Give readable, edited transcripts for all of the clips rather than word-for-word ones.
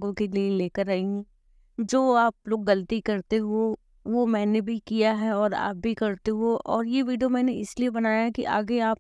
लोगों के लिए लेकर आई हूँ। जो आप लोग गलती करते हो वो मैंने भी किया है और आप भी करते हो, और ये वीडियो मैंने इसलिए बनाया है कि आगे आप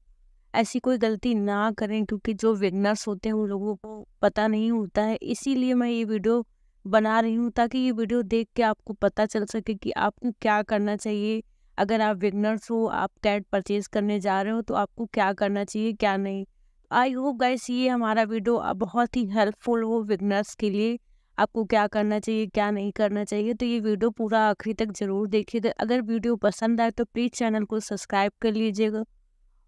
ऐसी कोई गलती ना करें, क्योंकि जो बिगनर्स होते हैं उन लोगों को पता नहीं होता है। इसीलिए मैं ये वीडियो बना रही हूँ ताकि ये वीडियो देख के आपको पता चल सके कि आपको क्या करना चाहिए। अगर आप बिगनर्स हो, आप कैट परचेज करने जा रहे हो, तो आपको क्या करना चाहिए क्या नहीं। आई होप गाइस ये हमारा वीडियो बहुत ही हेल्पफुल हो बिगनर्स के लिए। आपको क्या करना चाहिए क्या नहीं करना चाहिए, तो ये वीडियो पूरा आखिरी तक जरूर देखिएगा। अगर वीडियो पसंद आए तो प्लीज़ चैनल को सब्सक्राइब कर लीजिएगा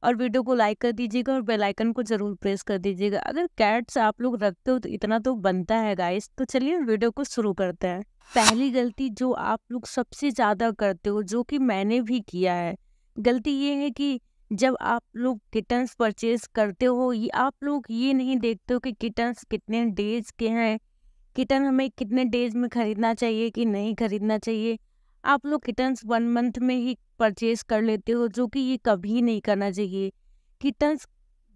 और वीडियो को लाइक कर दीजिएगा और बेल आइकन को जरूर प्रेस कर दीजिएगा। अगर कैट्स आप लोग रखते हो तो इतना तो बनता है गाइस। तो चलिए वीडियो को शुरू करते हैं। पहली गलती जो आप लोग सबसे ज़्यादा करते हो, जो कि मैंने भी किया है, गलती ये है कि जब आप लोग किटन्स परचेज करते हो, ये आप लोग ये नहीं देखते हो कि किटन्स कितने डेज के हैं, किटन हमें कितने डेज में खरीदना चाहिए कि नहीं खरीदना चाहिए। आप लोग किटन्स 1 मंथ में ही परचेज कर लेते हो, जो कि ये कभी नहीं करना चाहिए। किटन्स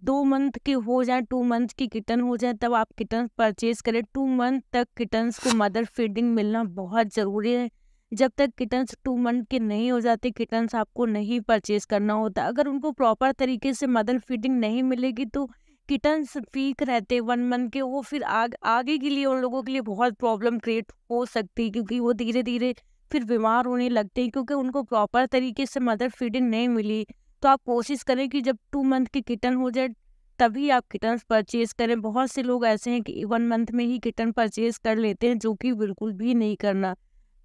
2 मंथ के हो जाए, 2 मंथ की किटन हो जाए, तब आप किटन्स परचेज करें। 2 मंथ तक किटन्स को मदर फीडिंग मिलना बहुत ज़रूरी है। जब तक किटन्स 2 मंथ के नहीं हो जाते, किटन्स आपको नहीं परचेज करना होता। अगर उनको प्रॉपर तरीके से मदर फीडिंग नहीं मिलेगी तो किटन्स वीक रहते 1 मंथ के, वो फिर आगे के लिए उन लोगों के लिए बहुत प्रॉब्लम क्रिएट हो सकती है, क्योंकि वो धीरे धीरे फिर बीमार होने लगते हैं, क्योंकि उनको प्रॉपर तरीके से मदर फीडिंग नहीं मिली। तो आप कोशिश करें कि जब 2 मंथ की किटन हो जाए तभी आप किटन्स परचेज करें। बहुत से लोग ऐसे हैं कि 1 मंथ में ही किटन परचेज कर लेते हैं, जो कि बिल्कुल भी नहीं करना।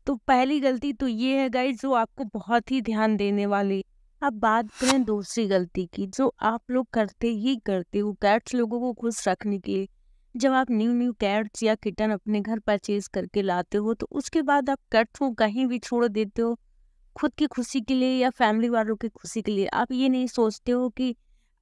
तो पहली गलती तो ये है गाइस, जो आपको बहुत ही ध्यान देने वाली। अब बात करें दूसरी गलती की, जो आप लोग करते हो कैट्स लोगों को खुश रखने के लिए। जब आप न्यू कैट्स या किटन अपने घर परचेज करके लाते हो, तो उसके बाद आप कैट्स को कहीं भी छोड़ देते हो, खुद की खुशी के लिए या फैमिली वालों की खुशी के लिए। आप ये नहीं सोचते हो कि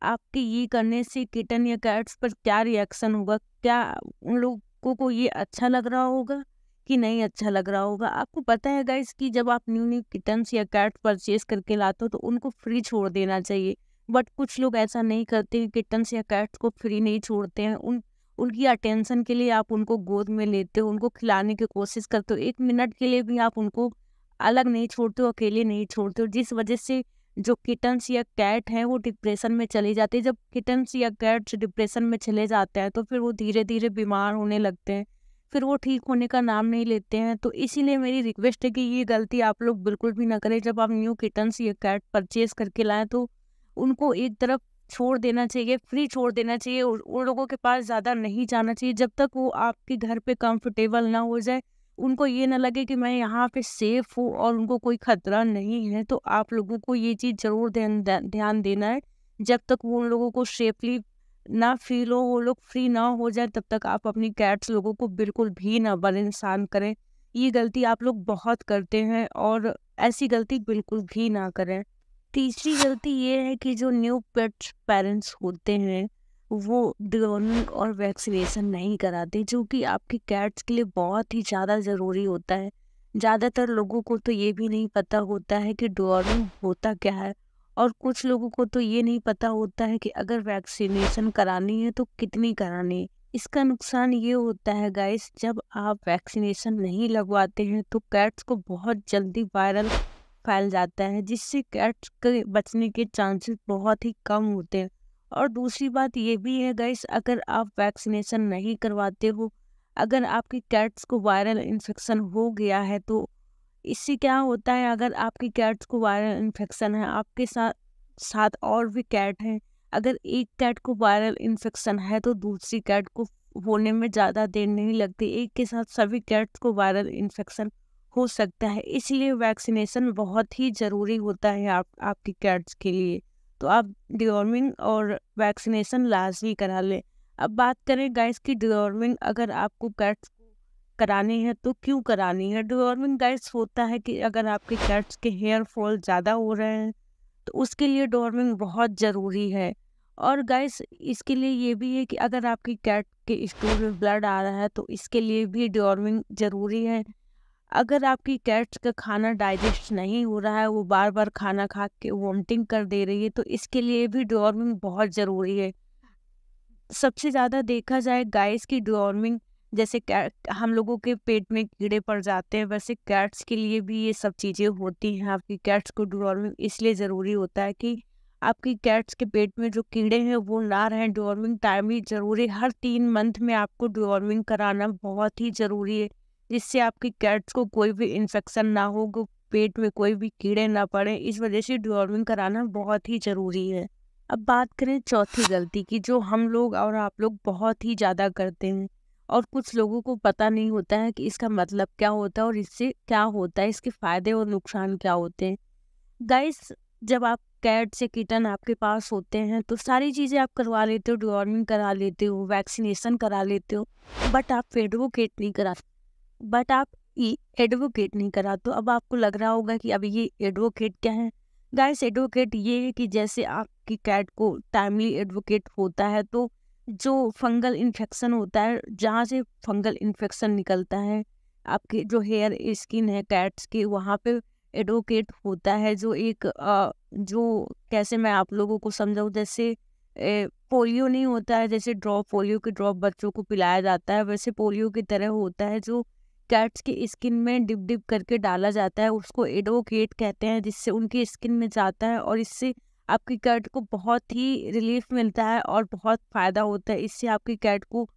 आपके ये करने से किटन या कैट्स पर क्या रिएक्शन होगा, क्या उन लोगों को ये अच्छा लग रहा होगा कि नहीं अच्छा लग रहा होगा। आपको पता है गाइस कि जब आप न्यू किटन्स या कैट परचेज करके लाते हो तो उनको फ्री छोड़ देना चाहिए, बट कुछ लोग ऐसा नहीं करते हैं, किटन्स या कैट्स को फ्री नहीं छोड़ते हैं। उनकी अटेंशन के लिए आप उनको गोद में लेते हो, उनको खिलाने की कोशिश करते हो। 1 मिनट के लिए भी आप उनको अलग नहीं छोड़ते हो, अकेले नहीं छोड़ते हो, जिस वजह से जो किटन्स या कैट हैं वो डिप्रेशन में चले जाते हैं। जब किटन्स या कैट्स डिप्रेशन में चले जाते हैं तो फिर वो धीरे धीरे बीमार होने लगते हैं, फिर वो ठीक होने का नाम नहीं लेते हैं। तो इसीलिए मेरी रिक्वेस्ट है कि ये गलती आप लोग बिल्कुल भी ना करें। जब आप न्यू किटन्स या कैट परचेज करके लाएं तो उनको एक तरफ छोड़ देना चाहिए, फ्री छोड़ देना चाहिए। उन लोगों के पास ज़्यादा नहीं जाना चाहिए जब तक वो आपके घर पे कंफर्टेबल ना हो जाए, उनको ये ना लगे कि मैं यहाँ पे सेफ हूँ और उनको कोई खतरा नहीं है। तो आप लोगों को ये चीज़ ज़रूर ध्यान देना है। जब तक वो उन लोगों को सेफली ना फील हो, वो लोग फ्री ना हो जाए, तब तक आप अपनी कैट्स लोगों को बिल्कुल भी ना परेशान करें। ये गलती आप लोग बहुत करते हैं और ऐसी गलती बिल्कुल भी ना करें। तीसरी गलती ये है कि जो न्यू पेट्स पेरेंट्स होते हैं वो डिवॉर्मिंग और वैक्सीनेशन नहीं कराते, जो कि आपकी कैट्स के लिए बहुत ही ज़्यादा ज़रूरी होता है। ज़्यादातर लोगों को तो ये भी नहीं पता होता है कि डिवॉर्मिंग होता क्या है, और कुछ लोगों को तो ये नहीं पता होता है कि अगर वैक्सीनेशन करानी है तो कितनी करानी है। इसका नुकसान ये होता है गाइस, जब आप वैक्सीनेशन नहीं लगवाते हैं तो कैट्स को बहुत जल्दी वायरल फैल जाता है, जिससे कैट्स के बचने के चांसेस बहुत ही कम होते हैं। और दूसरी बात ये भी है गाइस, अगर आप वैक्सीनेशन नहीं करवाते हो, अगर आपकी कैट्स को वायरल इन्फेक्शन हो गया है, तो इससे क्या होता है, अगर आपकी कैट्स को वायरल इन्फेक्शन है, आपके साथ साथ और भी कैट हैं, अगर एक कैट को वायरल इन्फेक्शन है तो दूसरी कैट को होने में ज़्यादा देर नहीं लगती। एक के साथ सभी कैट्स को वायरल इन्फेक्शन हो सकता है, इसलिए वैक्सीनेशन बहुत ही ज़रूरी होता है आपकी कैट्स के लिए। तो आप डिवॉर्मिंग और वैक्सीनेशन लाजमी करा लें। अब बात करें गाइस की डिवॉर्मिंग अगर आपको कैट्स करानी है तो क्यों करानी है। डिवॉर्मिंग गाइस होता है कि अगर आपके कैट्स के हेयर फॉल ज़्यादा हो रहे हैं तो उसके लिए डिवॉर्मिंग बहुत ज़रूरी है। और गाइस इसके लिए ये भी है कि अगर आपकी कैट के स्टूल में ब्लड आ रहा है तो इसके लिए भी डिवॉर्मिंग ज़रूरी है। अगर आपकी कैट्स का खाना डाइजेस्ट नहीं हो रहा है, वो बार बार खाना खा के वॉमिटिंग कर दे रही है, तो इसके लिए भी डिवॉर्मिंग बहुत ज़रूरी है। सबसे ज़्यादा देखा जाए गाइस की डिवॉर्मिंग जैसे कैट हम लोगों के पेट में कीड़े पड़ जाते हैं, वैसे कैट्स के लिए भी ये सब चीज़ें होती हैं। आपकी कैट्स को डिवॉर्मिंग इसलिए ज़रूरी होता है कि आपकी कैट्स के पेट में जो कीड़े हैं वो ना रहें। डिवॉर्मिंग टाइमली ज़रूरी, हर 3 मंथ में आपको डिवॉर्मिंग कराना बहुत ही ज़रूरी है, जिससे आपकी कैट्स को कोई भी इन्फेक्शन ना हो, पेट में कोई भी कीड़े ना पड़े। इस वजह से डिवॉर्मिंग कराना बहुत ही ज़रूरी है। अब बात करें चौथी गलती की, जो हम लोग और आप लोग बहुत ही ज़्यादा करते हैं और कुछ लोगों को पता नहीं होता है कि इसका मतलब क्या होता है और इससे क्या होता है, इसके फ़ायदे और नुकसान क्या होते हैं। गाइस, जब आप कैट्स या किटन आपके पास होते हैं तो सारी चीज़ें आप करवा लेते हो, डिवॉर्मिंग करा लेते हो, वैक्सीनेशन करा लेते हो, बट आप एडवोकेट नहीं करा। तो अब आपको लग रहा होगा कि अब ये एडवोकेट क्या है। गाइस, एडवोकेट ये है कि जैसे आपकी कैट को टाइमली एडवोकेट होता है तो जो फंगल इन्फेक्शन होता है, जहाँ से फंगल इन्फेक्शन निकलता है, आपके जो हेयर स्किन है कैट्स की, वहाँ पे एडवोकेट होता है। जो एक जो कैसे मैं आप लोगों को समझाऊँ, जैसे पोलियो नहीं होता है, जैसे ड्रॉप, पोलियो के ड्रॉप बच्चों को पिलाया जाता है, वैसे पोलियो की तरह होता है जो कैट्स की स्किन में डिप डिप करके डाला जाता है, उसको एडवोकेट कहते हैं, जिससे उनकी स्किन में जाता है और इससे आपकी कैट को बहुत ही रिलीफ मिलता है और बहुत फ़ायदा होता है। इससे आपकी कैट को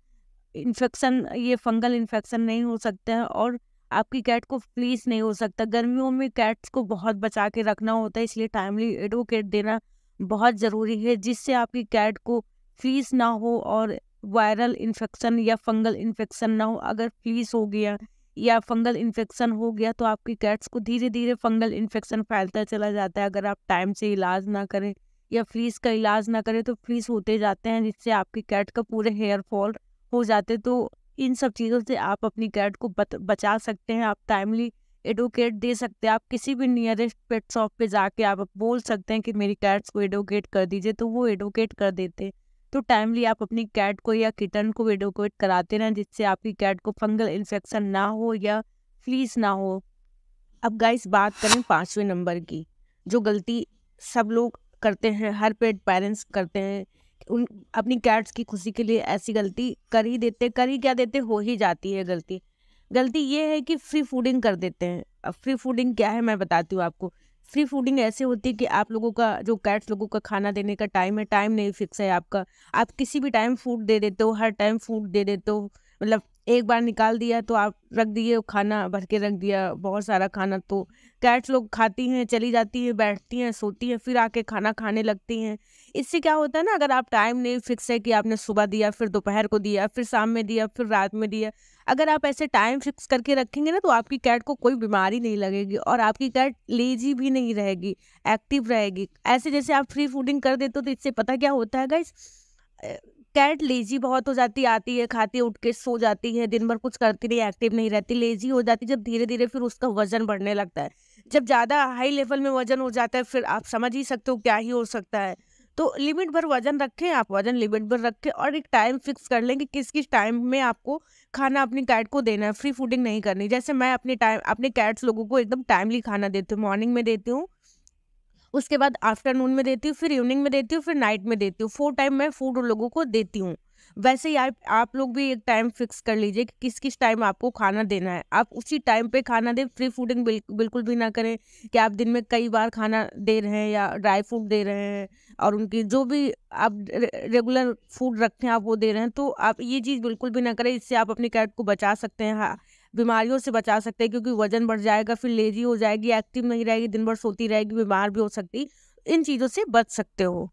इन्फेक्शन, ये फंगल इन्फेक्शन नहीं हो सकता है और आपकी कैट को फ्लीस नहीं हो सकता। गर्मियों में कैट्स को बहुत बचा के रखना होता है, इसलिए टाइमली एडवोकेट देना बहुत ज़रूरी है, जिससे आपकी कैट को फ्लीस ना हो और वायरल इन्फेक्शन या फंगल इन्फेक्शन ना हो। अगर फ्लीस हो गया या फंगल इन्फेक्शन हो गया तो आपकी कैट्स को धीरे धीरे फंगल इन्फेक्शन फैलता चला जाता है। अगर आप टाइम से इलाज ना करें या फ्लीस का इलाज ना करें तो फ्लीस होते जाते हैं, जिससे आपकी कैट का पूरे हेयर फॉल हो जाते। तो इन सब चीज़ों से आप अपनी कैट को बचा सकते हैं। आप टाइमली एडवोकेट दे सकते हैं। आप किसी भी नियरेस्ट पेट शॉप पे जाके आप बोल सकते हैं कि मेरी कैट्स को एडवोकेट कर दीजिए, तो वो एडवोकेट कर देते हैं। तो टाइमली आप अपनी कैट को या किटन को एडवोकेट कराते रहें, जिससे आपकी कैट को फंगल इन्फेक्शन ना हो या फ्लीस ना हो। अब गाइस, बात करें 5वें नंबर की, जो गलती सब लोग करते हैं, हर पेट पेरेंट्स करते हैं, उन अपनी कैट्स की खुशी के लिए ऐसी गलती कर ही क्या देते, हो ही जाती है गलती। गलती ये है कि फ्री फूडिंग कर देते हैं। अब फ्री फूडिंग क्या है मैं बताती हूँ आपको। फ्री फूडिंग ऐसे होती है कि आप लोगों का, जो कैट्स लोगों का खाना देने का टाइम है, टाइम नहीं फिक्स है आपका। आप किसी भी टाइम फूड दे देते हो, हर टाइम फूड दे देते हो। मतलब एक बार निकाल दिया तो आप रख दिए, खाना भर के रख दिया, बहुत सारा खाना। तो कैट्स लोग खाती हैं, चली जाती हैं, बैठती हैं, सोती हैं, फिर आके खाना खाने लगती हैं। इससे क्या होता है ना, अगर आप टाइम नहीं फिक्स है कि आपने सुबह दिया, फिर दोपहर को दिया, फिर शाम में दिया, फिर रात में दिया, अगर आप ऐसे टाइम फिक्स करके रखेंगे ना तो आपकी कैट को कोई बीमारी नहीं लगेगी और आपकी कैट लेजी भी नहीं रहेगी, एक्टिव रहेगी। ऐसे जैसे आप फ्री फूडिंग कर देते हो तो इससे पता क्या होता है गाइस, कैट लेजी बहुत हो जाती है, आती है, खाती है, उठ के सो जाती है, दिन भर कुछ करती नहीं, एक्टिव नहीं रहती, लेजी हो जाती है। जब धीरे धीरे फिर उसका वजन बढ़ने लगता है। जब ज़्यादा हाई लेवल में वजन हो जाता है फिर आप समझ ही सकते हो क्या ही हो सकता है। तो लिमिट भर वजन रखें, आप वजन लिमिट भर रखें और एक टाइम फिक्स कर लें कि किस किस टाइम में आपको खाना अपनी कैट को देना है। फ्री फूडिंग नहीं करनी। जैसे मैं अपने कैट्स लोगों को एकदम टाइमली खाना देती हूँ। मॉर्निंग में देती हूँ, उसके बाद आफ्टरनून में देती हूँ, फिर इवनिंग में देती हूँ, फिर नाइट में देती हूँ। 4 टाइम मैं फूड उन लोगों को देती हूँ। वैसे ही आप लोग भी एक टाइम फिक्स कर लीजिए कि किस किस टाइम आपको खाना देना है, आप उसी टाइम पे खाना दें। फ्री फूडिंग बिल्कुल भी ना करें कि आप दिन में कई बार खाना दे रहे हैं या ड्राई फूड दे रहे हैं और उनकी जो भी आप रेगुलर फूड रखते हैं आप वो दे रहे हैं। तो आप ये चीज़ बिल्कुल भी ना करें। इससे आप अपनी कैट को बचा सकते हैं, हाँ, बीमारियों से बचा सकते हैं, क्योंकि वजन बढ़ जाएगा, फिर लेजी हो जाएगी, एक्टिव नहीं रहेगी, दिन भर सोती रहेगी, बीमार भी हो सकती। इन चीज़ों से बच सकते हो।